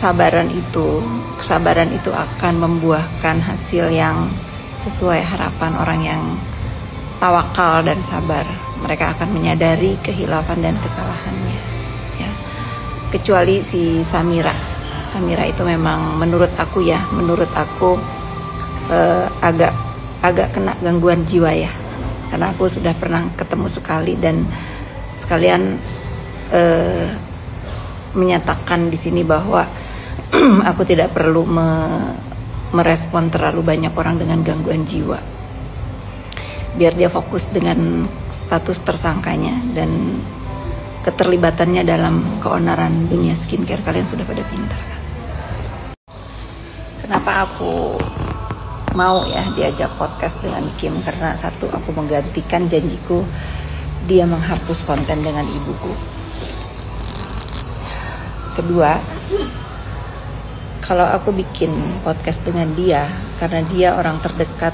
kesabaran itu akan membuahkan hasil yang sesuai harapan orang yang tawakal dan sabar. Mereka akan menyadari kehilafan dan kesalahannya, ya. Kecuali si Samira itu memang menurut aku agak kena gangguan jiwa ya, karena aku sudah pernah ketemu sekali dan sekalian menyatakan di sini bahwa aku tidak perlu merespon terlalu banyak orang dengan gangguan jiwa, biar dia fokus dengan status tersangkanya dan keterlibatannya dalam keonaran dunia skincare. Kalian sudah pada pintar kan? Kenapa aku mau ya diajak podcast dengan Kim? Karena satu, aku menggantikan janjiku dia menghapus konten dengan ibuku. Kedua, kalau aku bikin podcast dengan dia, karena dia orang terdekat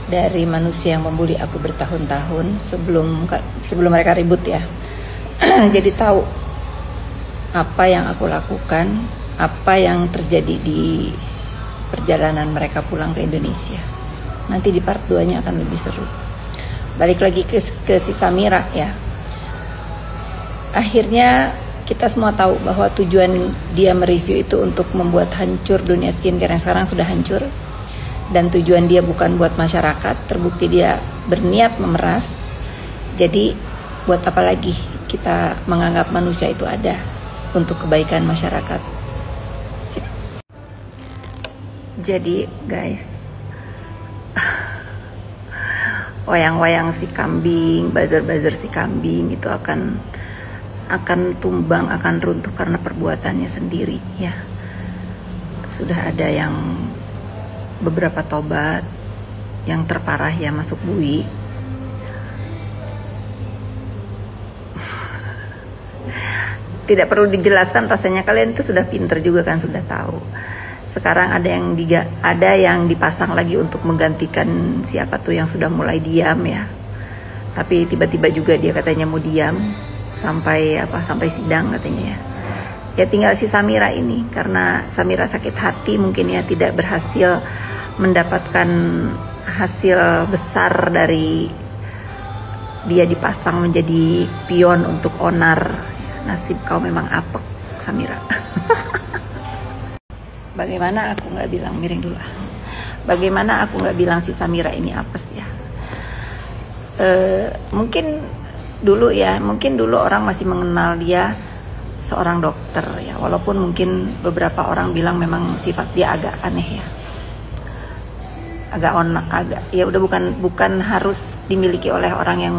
dari manusia yang membuli aku bertahun-tahun sebelum mereka ribut ya. Jadi tahu apa yang aku lakukan, apa yang terjadi di perjalanan mereka pulang ke Indonesia. Nanti di part 2-nya akan lebih seru. Balik lagi ke si Samira ya. Akhirnya kita semua tahu bahwa tujuan dia mereview itu untuk membuat hancur dunia skincare yang sekarang sudah hancur. Dan tujuan dia bukan buat masyarakat, terbukti dia berniat memeras. Jadi buat apa lagi kita menganggap manusia itu ada untuk kebaikan masyarakat. Jadi guys, wayang-wayang si kambing, buzzer-buzzer si kambing itu akan tumbang, akan runtuh karena perbuatannya sendiri ya. Sudah ada yang beberapa tobat, yang terparah ya masuk bui. Tidak perlu dijelaskan, rasanya kalian itu sudah pinter juga kan, sudah tahu. Sekarang ada yang dipasang lagi untuk menggantikan siapa tuh yang sudah mulai diam ya. Tapi tiba-tiba juga dia katanya mau diam sampai sidang katanya ya. Ya tinggal si Samira ini, karena Samira sakit hati mungkin ya, tidak berhasil mendapatkan hasil besar dari dia dipasang menjadi pion untuk onar. Nasib kau memang apek, Samira. Bagaimana aku nggak bilang, miring dulu. Bagaimana aku nggak bilang si Samira ini apes ya? Mungkin dulu orang masih mengenal dia seorang dokter ya, walaupun mungkin beberapa orang bilang memang sifat dia agak aneh ya, agak ya udah bukan harus dimiliki oleh orang yang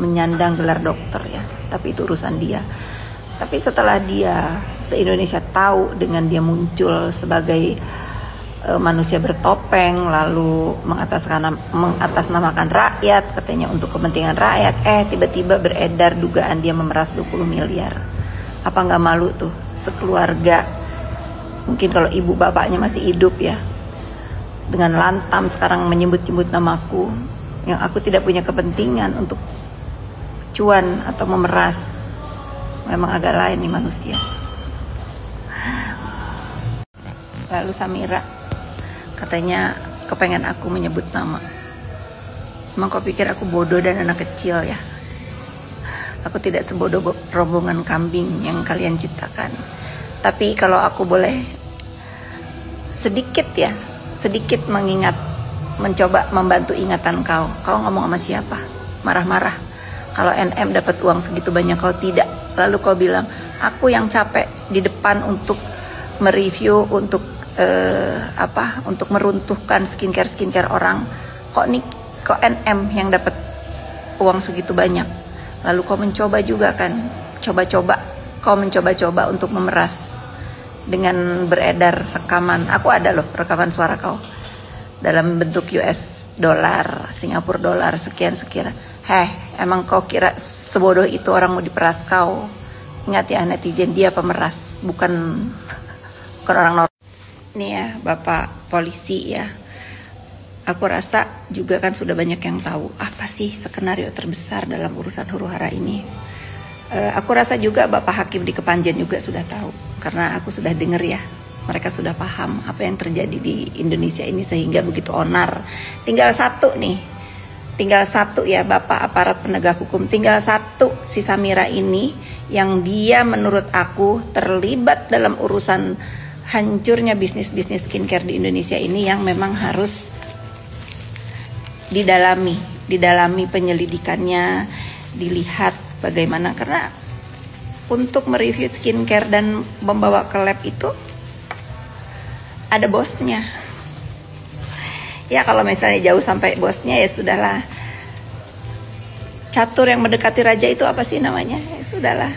menyandang gelar dokter ya, tapi itu urusan dia. Tapi setelah dia se-Indonesia tahu dengan dia muncul sebagai manusia bertopeng lalu mengatasnamakan rakyat katanya untuk kepentingan rakyat, tiba-tiba beredar dugaan dia memeras 20 miliar. Apa nggak malu tuh sekeluarga? Mungkin kalau ibu bapaknya masih hidup ya, dengan lantam sekarang menyebut-nyebut namaku yang aku tidak punya kepentingan untuk cuan atau memeras. Memang agak lain nih manusia. Lalu Samira katanya kepengen aku menyebut nama. Emang kau pikir aku bodoh dan anak kecil ya? Aku tidak sebodoh rombongan kambing yang kalian ciptakan. Tapi kalau aku boleh sedikit mencoba membantu ingatan kau. Kau ngomong sama siapa? Marah-marah. Kalau NM dapat uang segitu banyak, kau tidak. Lalu kau bilang, aku yang capek di depan untuk mereview, untuk untuk meruntuhkan skincare orang. Kok NM yang dapat uang segitu banyak? Lalu kau mencoba juga kan, kau mencoba untuk memeras dengan beredar rekaman. Aku ada loh rekaman suara kau dalam bentuk US dollar, Singapura dollar sekian. Emang kau kira sebodoh itu orang mau diperas kau? Ingat ya netizen, dia pemeras, bukan orang normal. Nih ya Bapak polisi ya, aku rasa juga kan sudah banyak yang tahu apa sih skenario terbesar dalam urusan huru hara ini. Aku rasa juga Bapak Hakim di Kepanjen juga sudah tahu, karena aku sudah dengar ya, mereka sudah paham apa yang terjadi di Indonesia ini sehingga begitu onar. Tinggal satu nih, tinggal satu ya Bapak aparat penegak hukum, tinggal satu si Samira ini yang dia menurut aku terlibat dalam urusan hancurnya bisnis-bisnis skincare di Indonesia ini, yang memang harus didalami penyelidikannya, dilihat bagaimana, karena untuk mereview skincare dan membawa ke lab itu ada bosnya. Ya kalau misalnya jauh sampai bosnya ya sudahlah. Catur yang mendekati raja itu apa sih namanya? Ya sudahlah.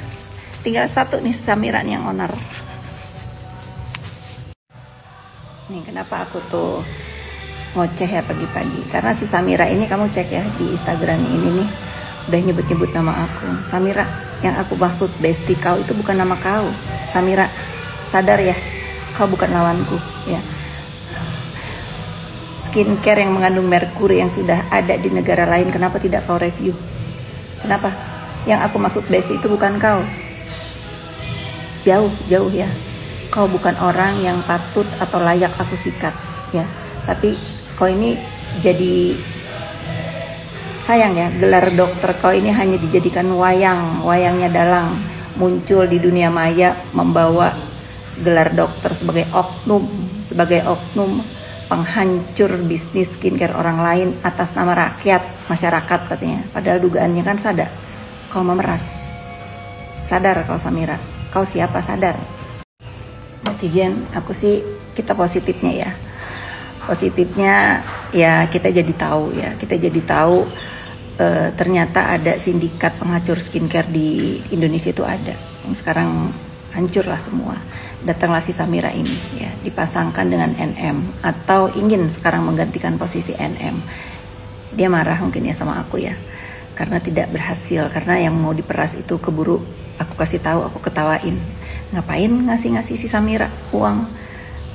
Tinggal satu nih Samira yang onar. Nih kenapa aku tuh ngoceh ya pagi-pagi, karena si Samira ini kamu cek ya di Instagram ini nih udah nyebut-nyebut nama aku. Samira, yang aku maksud bestie kau itu bukan nama kau. Samira, sadar ya, kau bukan lawanku ya. Skincare yang mengandung merkuri yang sudah ada di negara lain, kenapa tidak kau review? Kenapa? Yang aku maksud bestie itu bukan kau. Jauh ya. Kau bukan orang yang patut atau layak aku sikat ya. Tapi kau ini jadi, sayang ya, gelar dokter kau ini hanya dijadikan wayangnya dalang, muncul di dunia maya membawa gelar dokter sebagai oknum penghancur bisnis skincare orang lain atas nama rakyat, masyarakat katanya. Padahal dugaannya kan sadar kau memeras. Sadar kau Samira, kau siapa sadar? Netizen, aku sih kita positifnya ya. Positifnya ya kita jadi tahu ternyata ada sindikat penghancur skincare di Indonesia itu ada, yang sekarang hancur lah semua. Datanglah si Samira ini ya, dipasangkan dengan NM atau ingin sekarang menggantikan posisi NM. Dia marah mungkin ya sama aku ya, karena tidak berhasil, karena yang mau diperas itu keburu aku kasih tahu, aku ketawain. Ngapain ngasih si Samira uang?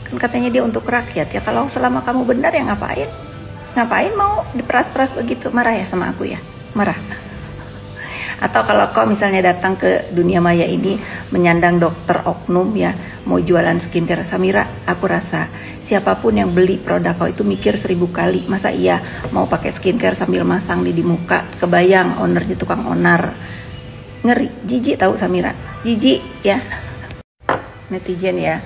Kan katanya dia untuk rakyat ya. Kalau selama kamu benar ya ngapain mau diperas-peras begitu? Marah ya sama aku ya? Marah. Atau kalau kau misalnya datang ke dunia maya ini menyandang dokter oknum ya, mau jualan skincare Samira, aku rasa siapapun yang beli produk kau itu mikir 1000 kali. Masa iya mau pakai skincare sambil masang di muka? Kebayang ownernya tukang onar. Ngeri, jijik tahu Samira, jijik ya. Netizen ya,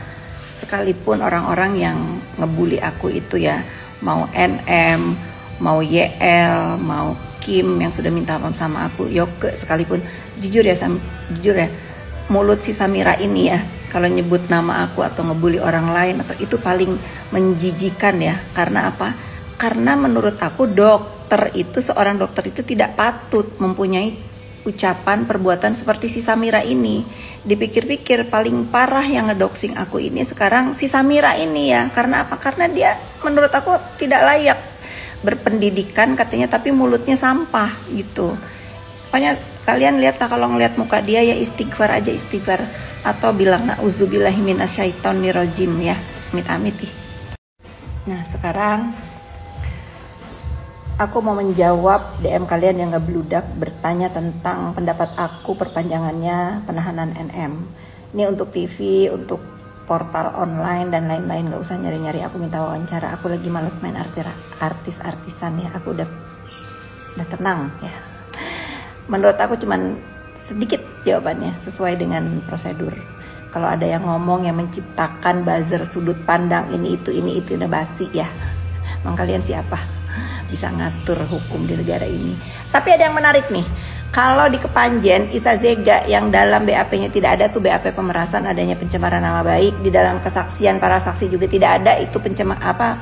sekalipun orang-orang yang ngebully aku itu ya, mau NM, mau YL, mau Kim yang sudah minta maaf sama aku, Yoke sekalipun, jujur ya mulut si Samira ini ya, kalau nyebut nama aku atau ngebully orang lain atau itu paling menjijikan ya. Karena apa? Karena menurut aku seorang dokter itu tidak patut mempunyai ucapan perbuatan seperti si Samira ini. Dipikir-pikir paling parah yang ngedoxing aku ini sekarang si Samira ini ya. Karena apa? Karena dia menurut aku tidak layak berpendidikan katanya, tapi mulutnya sampah gitu. Pokoknya kalian lihatlah, kalau ngeliat muka dia ya istighfar aja, istighfar, atau bilang na'udzubillahi minasyaitonirrajim ya, amit-amit. Nah sekarang aku mau menjawab DM kalian yang ngebludak bertanya tentang pendapat aku perpanjangannya penahanan NM. Ini untuk TV, untuk portal online dan lain-lain, gak usah nyari-nyari aku minta wawancara. Aku lagi males main artis-artisan ya, aku udah tenang ya. Menurut aku cuman sedikit jawabannya sesuai dengan prosedur. Kalau ada yang ngomong yang menciptakan buzzer sudut pandang ini itu udah basi ya. Emang kalian siapa bisa ngatur hukum di negara ini? Tapi ada yang menarik nih. Kalau di Kepanjen, Isa Zega yang dalam BAP-nya tidak ada tuh BAP pemerasan, adanya pencemaran nama baik. Di dalam kesaksian para saksi juga tidak ada itu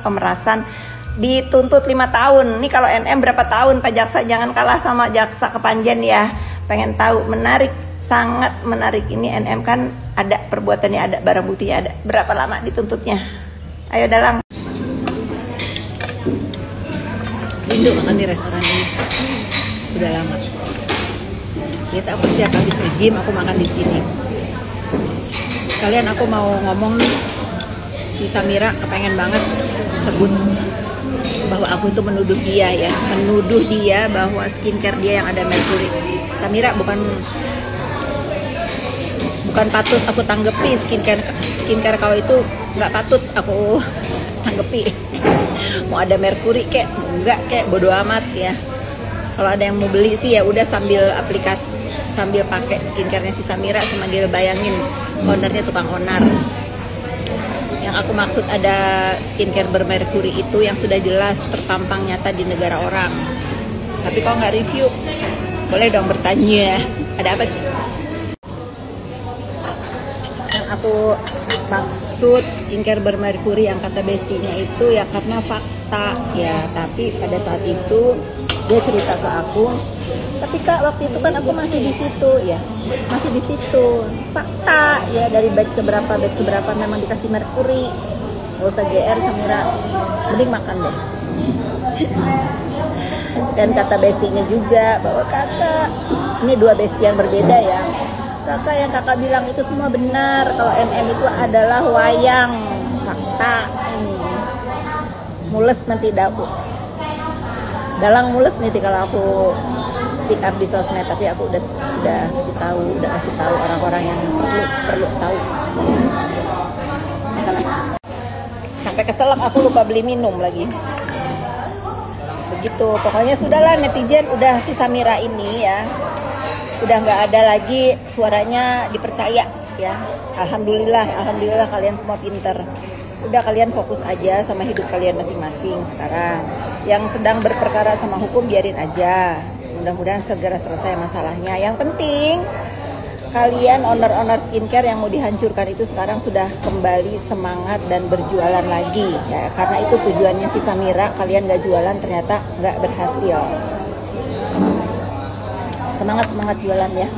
pemerasan. Dituntut 5 tahun. Nih kalau NM berapa tahun Pak Jaksa? Jangan kalah sama Jaksa Kepanjen ya. Pengen tahu, menarik, sangat menarik. Ini NM kan ada perbuatannya, ada barang buktinya, ada. Berapa lama dituntutnya? Ayo dalang. Rindu makan di restoran ini. Udah lama. Biasa aku setiap habis nge-gym aku makan di sini. Kalian aku mau ngomong nih, si Samira kepengen banget sebut bahwa aku tuh menuduh dia bahwa skincare dia yang ada merkuri. Samira bukan bukan patut aku tanggepi. Skincare kau itu nggak patut aku tanggepi. Mau ada merkuri kek, enggak kek, bodo amat ya. Kalau ada yang mau beli sih ya udah sambil pakai skincarenya si Samira, sambil bayangin ownernya tukang onar. Yang aku maksud ada skincare bermerkuri itu yang sudah jelas terpampang nyata di negara orang. Tapi kok nggak review? Boleh dong bertanya, ada apa sih? Yang aku maksud skincare bermerkuri yang kata bestinya itu ya karena fakta ya. Tapi pada saat itu dia cerita ke aku, tapi kak waktu itu kan aku masih di situ ya, masih di situ. Fakta ya, dari batch keberapa memang dikasih merkuri. Gak usah GR Samira, mending makan deh. Dan kata bestinya juga bahwa kakak, ini dua besti yang berbeda ya. Kakak yang kakak bilang itu semua benar, kalau NM itu adalah wayang. Fakta ini. Mules nanti dalang mules nih kalau aku speak up di sosmed, tapi aku udah kasih tahu orang-orang yang perlu tahu. Sampai keselak aku lupa beli minum lagi. Begitu, pokoknya sudahlah netizen, udah si Samira ini ya, udah nggak ada lagi suaranya dipercaya ya. Alhamdulillah kalian semua pinter. Udah kalian fokus aja sama hidup kalian masing-masing sekarang. Yang sedang berperkara sama hukum biarin aja. Mudah-mudahan segera selesai masalahnya. Yang penting kalian owner skincare yang mau dihancurkan itu sekarang sudah kembali semangat dan berjualan lagi ya. Karena itu tujuannya si Samira, kalian gak jualan ternyata gak berhasil. Semangat jualan ya.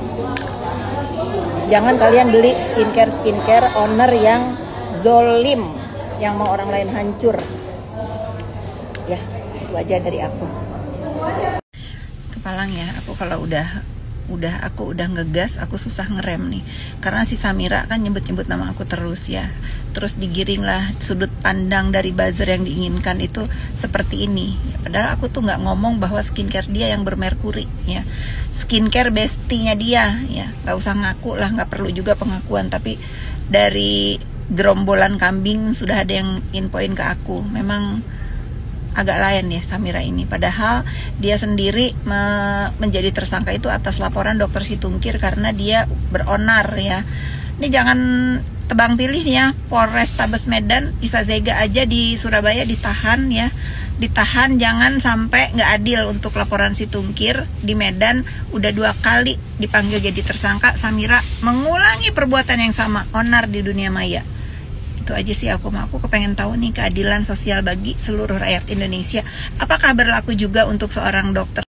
Jangan kalian beli skincare owner yang zolim, yang mau orang lain hancur. Ya, itu aja dari aku. Kepalang ya, aku kalau aku udah ngegas, aku susah ngerem nih. Karena si Samira kan nyebut nama aku terus ya. Terus digiring lah sudut pandang dari buzzer yang diinginkan itu seperti ini. Padahal aku tuh nggak ngomong bahwa skincare dia yang bermerkuri ya. Skincare bestinya dia ya. Nggak usah ngaku lah, nggak perlu juga pengakuan. Tapi dari gerombolan kambing sudah ada yang infoin ke aku. Memang agak lain ya Samira ini. Padahal dia sendiri menjadi tersangka itu atas laporan dokter Situngkir karena dia beronar ya. Ini jangan tebang pilih ya. Polrestabes Medan, Isa Zega aja di Surabaya ditahan ya. Ditahan, jangan sampai nggak adil untuk laporan Situngkir. Di Medan udah 2 kali dipanggil jadi tersangka. Samira mengulangi perbuatan yang sama, onar di dunia maya. Itu aja sih aku kepengen tahu nih keadilan sosial bagi seluruh rakyat Indonesia. Apakah berlaku juga untuk seorang dokter